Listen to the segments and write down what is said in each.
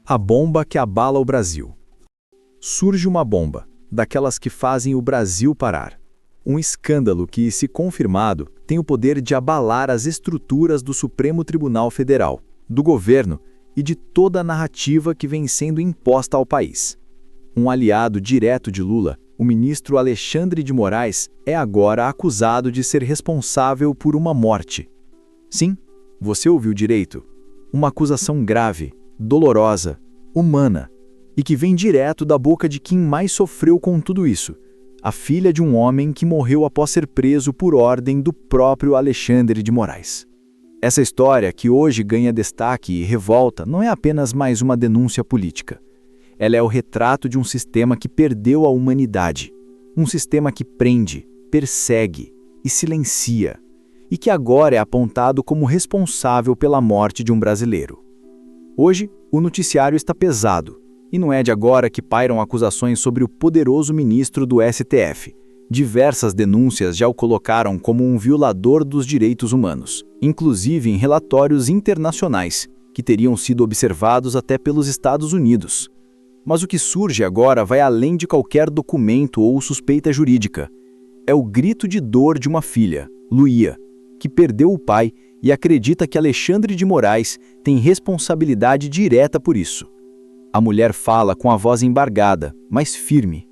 A bomba que abala o Brasil. Surge uma bomba, daquelas que fazem o Brasil parar. Um escândalo que, se confirmado, tem o poder de abalar as estruturas do Supremo Tribunal Federal, do governo e de toda a narrativa que vem sendo imposta ao país. Um aliado direto de Lula, o ministro Alexandre de Moraes, é agora acusado de ser responsável por uma morte. Sim, você ouviu direito. Uma acusação grave, dolorosa, humana, e que vem direto da boca de quem mais sofreu com tudo isso, a filha de um homem que morreu após ser preso por ordem do próprio Alexandre de Moraes. Essa história, que hoje ganha destaque e revolta, não é apenas mais uma denúncia política. Ela é o retrato de um sistema que perdeu a humanidade, um sistema que prende, persegue e silencia, e que agora é apontado como responsável pela morte de um brasileiro. Hoje, o noticiário está pesado, e não é de agora que pairam acusações sobre o poderoso ministro do STF. Diversas denúncias já o colocaram como um violador dos direitos humanos, inclusive em relatórios internacionais, que teriam sido observados até pelos Estados Unidos. Mas o que surge agora vai além de qualquer documento ou suspeita jurídica. É o grito de dor de uma filha, Luía, que perdeu o pai e acredita que Alexandre de Moraes tem responsabilidade direta por isso. A mulher fala com a voz embargada, mas firme.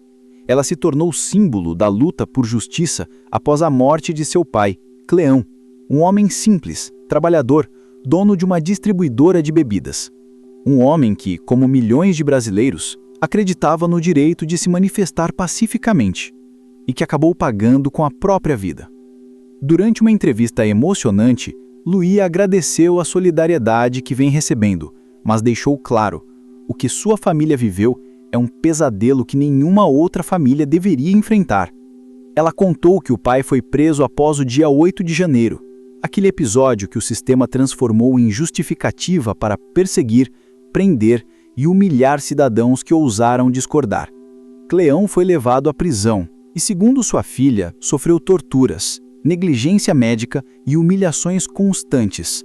Ela se tornou símbolo da luta por justiça após a morte de seu pai, Cleão, um homem simples, trabalhador, dono de uma distribuidora de bebidas. Um homem que, como milhões de brasileiros, acreditava no direito de se manifestar pacificamente e que acabou pagando com a própria vida. Durante uma entrevista emocionante, Luía agradeceu a solidariedade que vem recebendo, mas deixou claro: o que sua família viveu é um pesadelo que nenhuma outra família deveria enfrentar. Ela contou que o pai foi preso após o dia 8 de janeiro, aquele episódio que o sistema transformou em justificativa para perseguir, prender e humilhar cidadãos que ousaram discordar. Cleão foi levado à prisão e, segundo sua filha, sofreu torturas, negligência médica e humilhações constantes.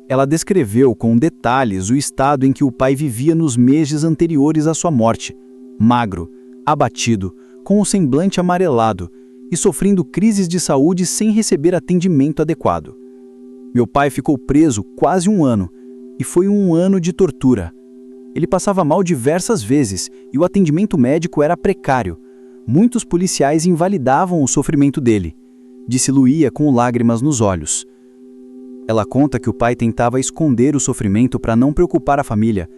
Ela descreveu com detalhes o estado em que o pai vivia nos meses anteriores à sua morte: magro, abatido, com o semblante amarelado e sofrendo crises de saúde sem receber atendimento adequado. Meu pai ficou preso quase um ano e foi um ano de tortura. Ele passava mal diversas vezes e o atendimento médico era precário. Muitos policiais invalidavam o sofrimento dele, disse Luía com lágrimas nos olhos. Ela conta que o pai tentava esconder o sofrimento para não preocupar a família.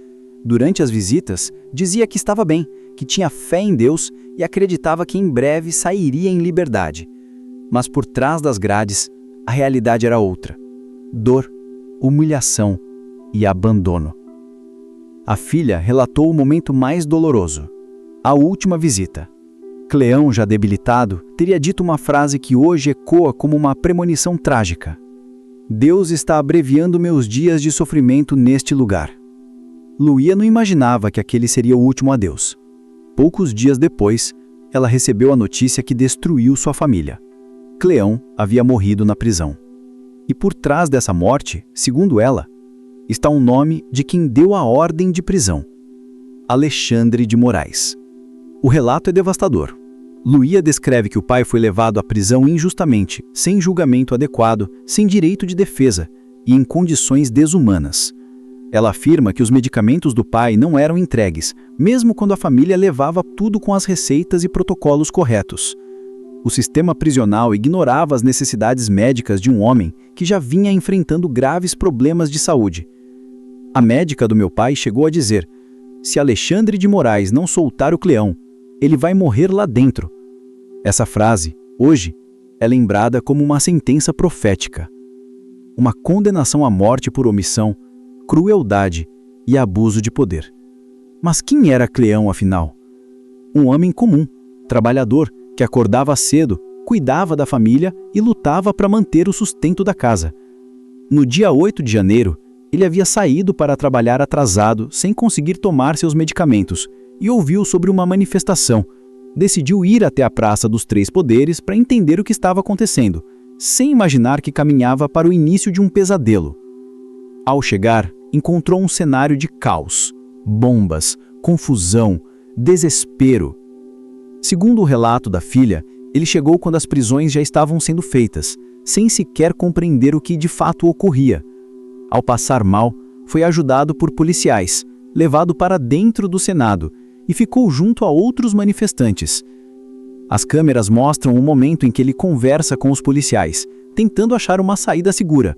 Durante as visitas, dizia que estava bem, que tinha fé em Deus e acreditava que em breve sairia em liberdade. Mas por trás das grades, a realidade era outra: dor, humilhação e abandono. A filha relatou o momento mais doloroso: a última visita. Cleão, já debilitado, teria dito uma frase que hoje ecoa como uma premonição trágica: Deus está abreviando meus dias de sofrimento neste lugar. Luía não imaginava que aquele seria o último adeus. Poucos dias depois, ela recebeu a notícia que destruiu sua família. Cleão havia morrido na prisão. E por trás dessa morte, segundo ela, está o nome de quem deu a ordem de prisão: Alexandre de Moraes. O relato é devastador. Luía descreve que o pai foi levado à prisão injustamente, sem julgamento adequado, sem direito de defesa e em condições desumanas. Ela afirma que os medicamentos do pai não eram entregues, mesmo quando a família levava tudo com as receitas e protocolos corretos. O sistema prisional ignorava as necessidades médicas de um homem que já vinha enfrentando graves problemas de saúde. A médica do meu pai chegou a dizer: se Alexandre de Moraes não soltar o Cleão, ele vai morrer lá dentro. Essa frase, hoje, é lembrada como uma sentença profética. Uma condenação à morte por omissão, crueldade e abuso de poder. Mas quem era Cleão, afinal? Um homem comum, trabalhador, que acordava cedo, cuidava da família e lutava para manter o sustento da casa. No dia 8 de janeiro, ele havia saído para trabalhar atrasado, sem conseguir tomar seus medicamentos, e ouviu sobre uma manifestação. Decidiu ir até a Praça dos Três Poderes para entender o que estava acontecendo, sem imaginar que caminhava para o início de um pesadelo. Ao chegar, encontrou um cenário de caos. bombas, confusão, desespero. Segundo o relato da filha, ele chegou quando as prisões já estavam sendo feitas, sem sequer compreender o que de fato ocorria. Ao passar mal, foi ajudado por policiais, levado para dentro do Senado e ficou junto a outros manifestantes. As câmeras mostram o momento em que ele conversa com os policiais, tentando achar uma saída segura,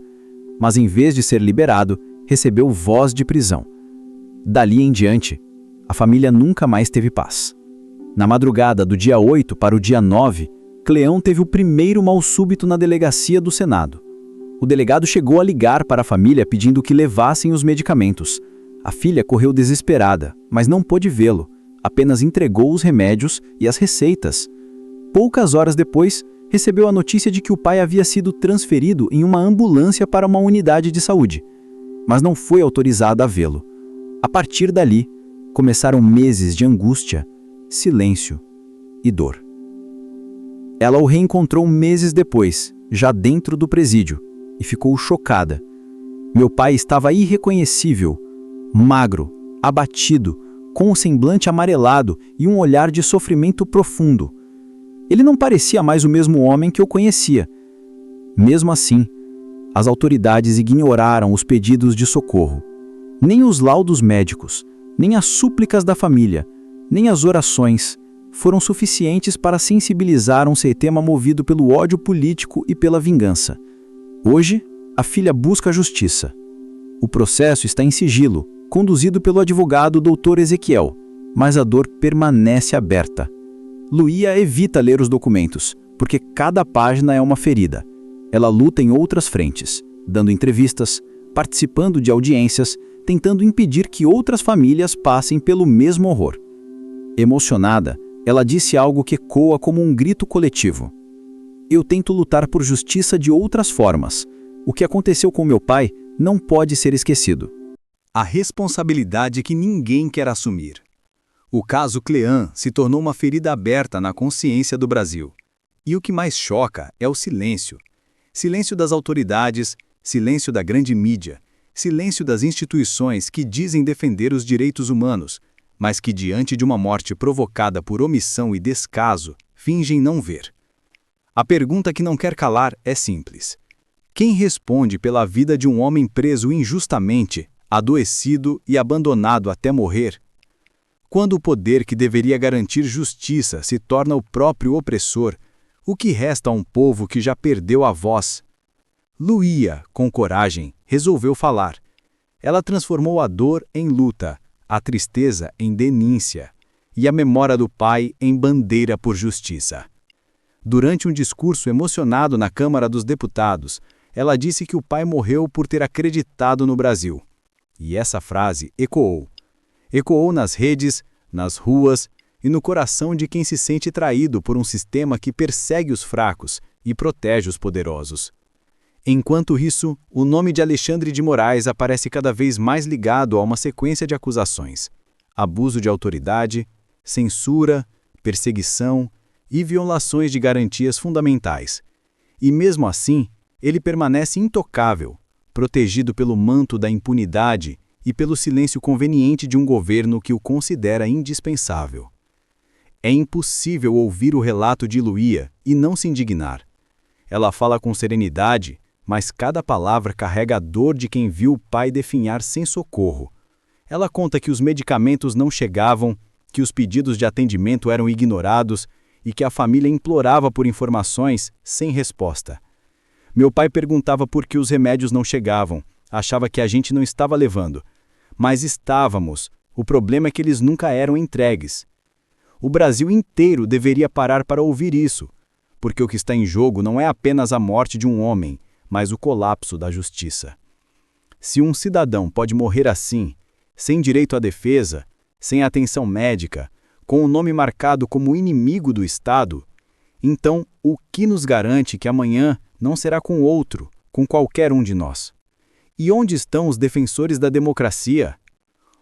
mas em vez de ser liberado, recebeu voz de prisão. Dali em diante, a família nunca mais teve paz. Na madrugada do dia 8 para o dia 9, Cleão teve o primeiro mal súbito na delegacia do Senado. O delegado chegou a ligar para a família pedindo que levassem os medicamentos. A filha correu desesperada, mas não pôde vê-lo, apenas entregou os remédios e as receitas. Poucas horas depois, recebeu a notícia de que o pai havia sido transferido em uma ambulância para uma unidade de saúde, mas não foi autorizada a vê-lo. A partir dali, começaram meses de angústia, silêncio e dor. Ela o reencontrou meses depois, já dentro do presídio, e ficou chocada. Meu pai estava irreconhecível, magro, abatido, com um semblante amarelado e um olhar de sofrimento profundo. Ele não parecia mais o mesmo homem que eu conhecia. Mesmo assim, as autoridades ignoraram os pedidos de socorro. Nem os laudos médicos, nem as súplicas da família, nem as orações foram suficientes para sensibilizar um sistema movido pelo ódio político e pela vingança. Hoje, a filha busca a justiça. O processo está em sigilo, conduzido pelo advogado Dr. Ezequiel, mas a dor permanece aberta. Luía evita ler os documentos, porque cada página é uma ferida. Ela luta em outras frentes, dando entrevistas, participando de audiências, tentando impedir que outras famílias passem pelo mesmo horror. Emocionada, ela disse algo que ecoa como um grito coletivo. Eu tento lutar por justiça de outras formas. O que aconteceu com meu pai não pode ser esquecido. A responsabilidade que ninguém quer assumir. O caso Cleão se tornou uma ferida aberta na consciência do Brasil. E o que mais choca é o silêncio. Silêncio das autoridades, silêncio da grande mídia, silêncio das instituições que dizem defender os direitos humanos, mas que diante de uma morte provocada por omissão e descaso, fingem não ver. A pergunta que não quer calar é simples. Quem responde pela vida de um homem preso injustamente, adoecido e abandonado até morrer? Quando o poder que deveria garantir justiça se torna o próprio opressor, o que resta a um povo que já perdeu a voz? Luía, com coragem, resolveu falar. Ela transformou a dor em luta, a tristeza em denúncia e a memória do pai em bandeira por justiça. Durante um discurso emocionado na Câmara dos Deputados, ela disse que o pai morreu por ter acreditado no Brasil. E essa frase ecoou. Ecoou nas redes, nas ruas e no coração de quem se sente traído por um sistema que persegue os fracos e protege os poderosos. Enquanto isso, o nome de Alexandre de Moraes aparece cada vez mais ligado a uma sequência de acusações: abuso de autoridade, censura, perseguição e violações de garantias fundamentais. E mesmo assim, ele permanece intocável, protegido pelo manto da impunidade e pelo silêncio conveniente de um governo que o considera indispensável. É impossível ouvir o relato de Luía e não se indignar. Ela fala com serenidade, mas cada palavra carrega a dor de quem viu o pai definhar sem socorro. Ela conta que os medicamentos não chegavam, que os pedidos de atendimento eram ignorados e que a família implorava por informações sem resposta. Meu pai perguntava por que os remédios não chegavam, achava que a gente não estava levando. Mas estávamos, o problema é que eles nunca eram entregues. O Brasil inteiro deveria parar para ouvir isso, porque o que está em jogo não é apenas a morte de um homem, mas o colapso da justiça. Se um cidadão pode morrer assim, sem direito à defesa, sem atenção médica, com o nome marcado como inimigo do Estado, então o que nos garante que amanhã não será com outro, com qualquer um de nós? E onde estão os defensores da democracia?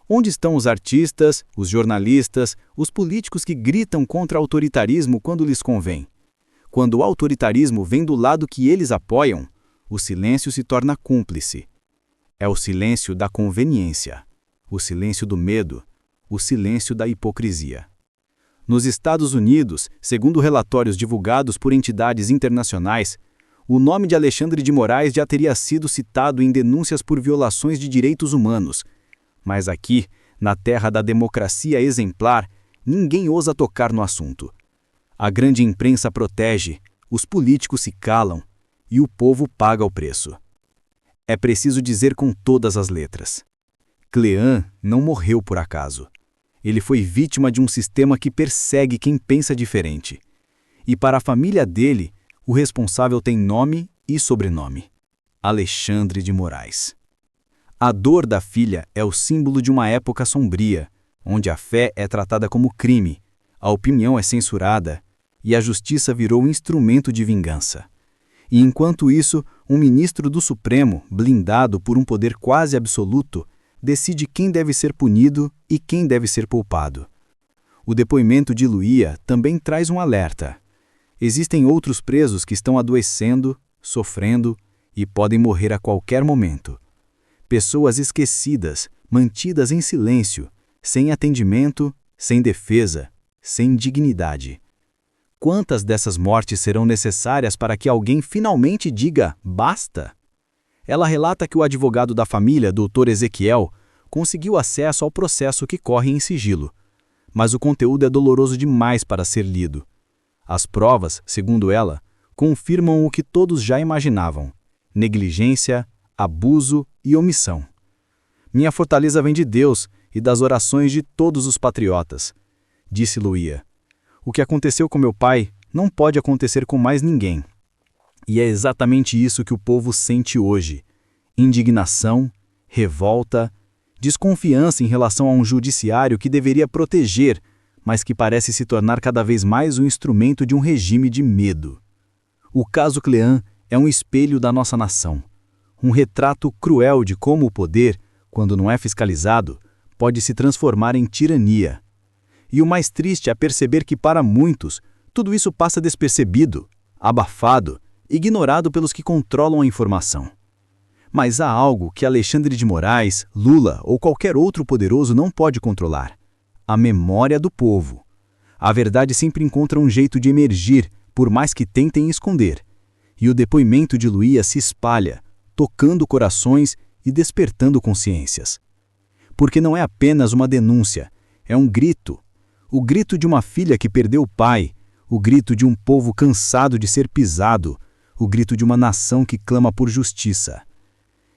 Onde estão os artistas, os jornalistas, os políticos que gritam contra o autoritarismo quando lhes convém? Quando o autoritarismo vem do lado que eles apoiam, o silêncio se torna cúmplice. É o silêncio da conveniência. o silêncio do medo, o silêncio da hipocrisia. Nos Estados Unidos, segundo relatórios divulgados por entidades internacionais, o nome de Alexandre de Moraes já teria sido citado em denúncias por violações de direitos humanos. Mas aqui, na terra da democracia exemplar, ninguém ousa tocar no assunto. A grande imprensa protege, os políticos se calam e o povo paga o preço. É preciso dizer com todas as letras: Clean não morreu por acaso. Ele foi vítima de um sistema que persegue quem pensa diferente. E para a família dele, o responsável tem nome e sobrenome: Alexandre de Moraes. A dor da filha é o símbolo de uma época sombria, onde a fé é tratada como crime, a opinião é censurada e a justiça virou instrumento de vingança. E enquanto isso, um ministro do Supremo, blindado por um poder quase absoluto, decide quem deve ser punido e quem deve ser poupado. O depoimento de Luía também traz um alerta. Existem outros presos que estão adoecendo, sofrendo e podem morrer a qualquer momento. Pessoas esquecidas, mantidas em silêncio, sem atendimento, sem defesa, sem dignidade. Quantas dessas mortes serão necessárias para que alguém finalmente diga basta? Ela relata que o advogado da família, Dr. Ezequiel, conseguiu acesso ao processo que corre em sigilo. Mas o conteúdo é doloroso demais para ser lido. As provas, segundo ela, confirmam o que todos já imaginavam: negligência, abuso e omissão. Minha fortaleza vem de Deus e das orações de todos os patriotas, disse Luía. O que aconteceu com meu pai não pode acontecer com mais ninguém. E é exatamente isso que o povo sente hoje: indignação, revolta, desconfiança em relação a um judiciário que deveria proteger, mas que parece se tornar cada vez mais um instrumento de um regime de medo. O caso Clean é um espelho da nossa nação, um retrato cruel de como o poder, quando não é fiscalizado, pode se transformar em tirania. E o mais triste é perceber que, para muitos, tudo isso passa despercebido, abafado, ignorado pelos que controlam a informação. Mas há algo que Alexandre de Moraes, Lula ou qualquer outro poderoso não pode controlar: a memória do povo. A verdade sempre encontra um jeito de emergir, por mais que tentem esconder. E o depoimento de Luía se espalha, tocando corações e despertando consciências. Porque não é apenas uma denúncia, é um grito. O grito de uma filha que perdeu o pai, o grito de um povo cansado de ser pisado, o grito de uma nação que clama por justiça.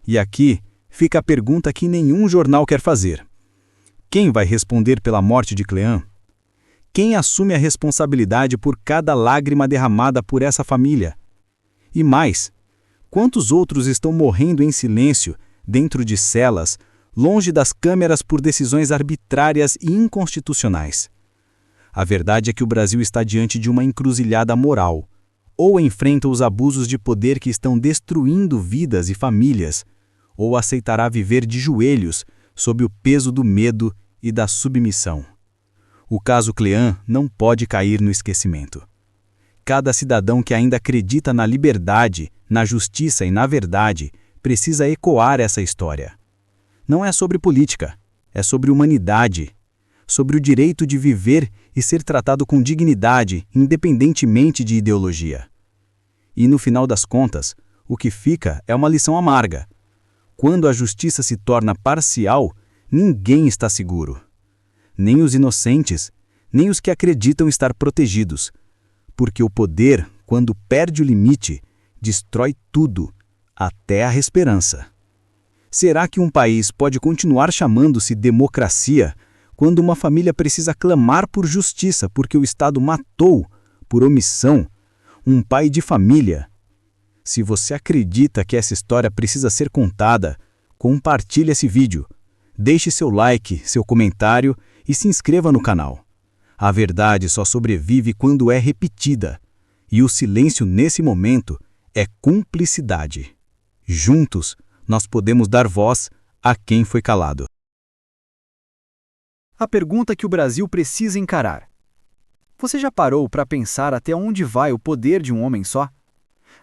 E aqui fica a pergunta que nenhum jornal quer fazer: quem vai responder pela morte de Clean? Quem assume a responsabilidade por cada lágrima derramada por essa família? E mais, quantos outros estão morrendo em silêncio, dentro de celas, longe das câmeras por decisões arbitrárias e inconstitucionais? A verdade é que o Brasil está diante de uma encruzilhada moral. Ou enfrenta os abusos de poder que estão destruindo vidas e famílias, ou aceitará viver de joelhos sob o peso do medo e da submissão. O caso Clean não pode cair no esquecimento. Cada cidadão que ainda acredita na liberdade, na justiça e na verdade precisa ecoar essa história. Não é sobre política, é sobre humanidade, sobre o direito de viver e ser tratado com dignidade, independentemente de ideologia. E no final das contas, o que fica é uma lição amarga. Quando a justiça se torna parcial, ninguém está seguro. Nem os inocentes, nem os que acreditam estar protegidos. Porque o poder, quando perde o limite, destrói tudo, até a esperança. Será que um país pode continuar chamando-se democracia quando uma família precisa clamar por justiça porque o Estado matou, por omissão, um pai de família? Se você acredita que essa história precisa ser contada, compartilhe esse vídeo. Deixe seu like, seu comentário e se inscreva no canal. A verdade só sobrevive quando é repetida. E o silêncio nesse momento é cumplicidade. Juntos, nós podemos dar voz a quem foi calado. A pergunta que o Brasil precisa encarar: você já parou para pensar até onde vai o poder de um homem só?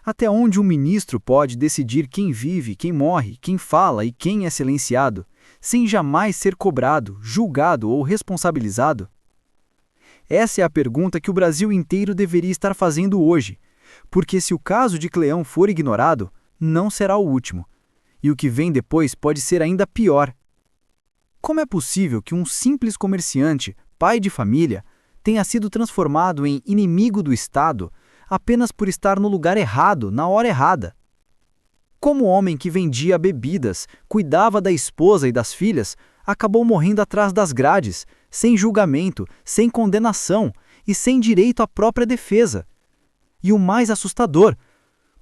Até onde um ministro pode decidir quem vive, quem morre, quem fala e quem é silenciado, sem jamais ser cobrado, julgado ou responsabilizado? Essa é a pergunta que o Brasil inteiro deveria estar fazendo hoje, porque se o caso de Cleão for ignorado, não será o último, e o que vem depois pode ser ainda pior. Como é possível que um simples comerciante, pai de família, tenha sido transformado em inimigo do Estado apenas por estar no lugar errado, na hora errada? Como o homem que vendia bebidas, cuidava da esposa e das filhas, acabou morrendo atrás das grades, sem julgamento, sem condenação e sem direito à própria defesa? E o mais assustador,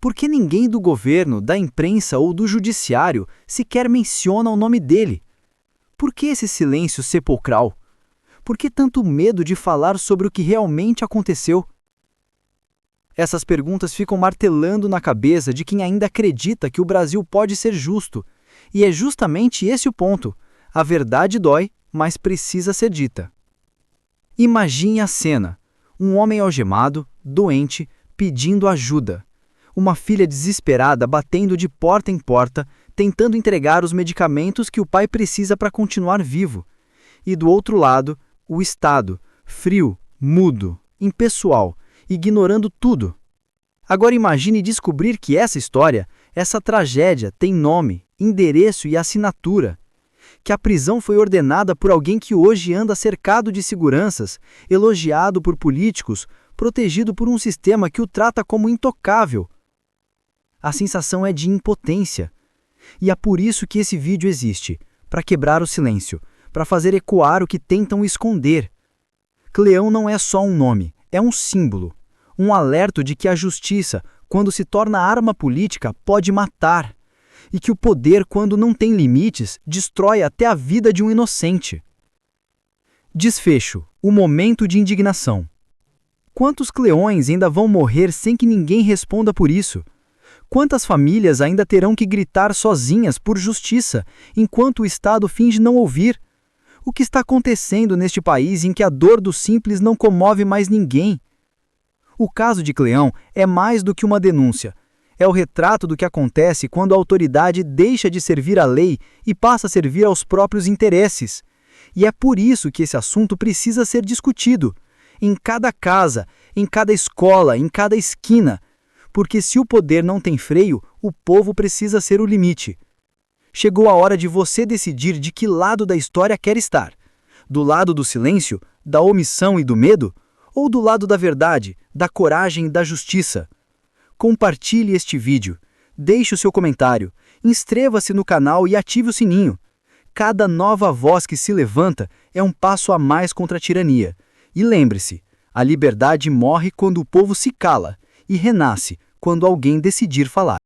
por que ninguém do governo, da imprensa ou do judiciário sequer menciona o nome dele? Por que esse silêncio sepulcral? Por que tanto medo de falar sobre o que realmente aconteceu? Essas perguntas ficam martelando na cabeça de quem ainda acredita que o Brasil pode ser justo. E é justamente esse o ponto. A verdade dói, mas precisa ser dita. Imagine a cena. Um homem algemado, doente, pedindo ajuda. Uma filha desesperada batendo de porta em porta, tentando entregar os medicamentos que o pai precisa para continuar vivo. E do outro lado, o Estado, frio, mudo, impessoal, ignorando tudo. Agora imagine descobrir que essa história, essa tragédia, tem nome, endereço e assinatura. Que a prisão foi ordenada por alguém que hoje anda cercado de seguranças, elogiado por políticos, protegido por um sistema que o trata como intocável. A sensação é de impotência. E é por isso que esse vídeo existe, para quebrar o silêncio, para fazer ecoar o que tentam esconder. Cleão não é só um nome, é um símbolo, um alerto de que a justiça, quando se torna arma política, pode matar, e que o poder, quando não tem limites, destrói até a vida de um inocente. Desfecho, o momento de indignação. Quantos Cleões ainda vão morrer sem que ninguém responda por isso? Quantas famílias ainda terão que gritar sozinhas por justiça, enquanto o Estado finge não ouvir? O que está acontecendo neste país em que a dor do simples não comove mais ninguém? O caso de Cleão é mais do que uma denúncia. É o retrato do que acontece quando a autoridade deixa de servir à lei e passa a servir aos próprios interesses. E é por isso que esse assunto precisa ser discutido. Em cada casa, em cada escola, em cada esquina. Porque se o poder não tem freio, o povo precisa ser o limite. Chegou a hora de você decidir de que lado da história quer estar. Do lado do silêncio, da omissão e do medo? Ou do lado da verdade, da coragem e da justiça? Compartilhe este vídeo, deixe o seu comentário, inscreva-se no canal e ative o sininho. Cada nova voz que se levanta é um passo a mais contra a tirania. E lembre-se, a liberdade morre quando o povo se cala e renasce quando alguém decidir falar.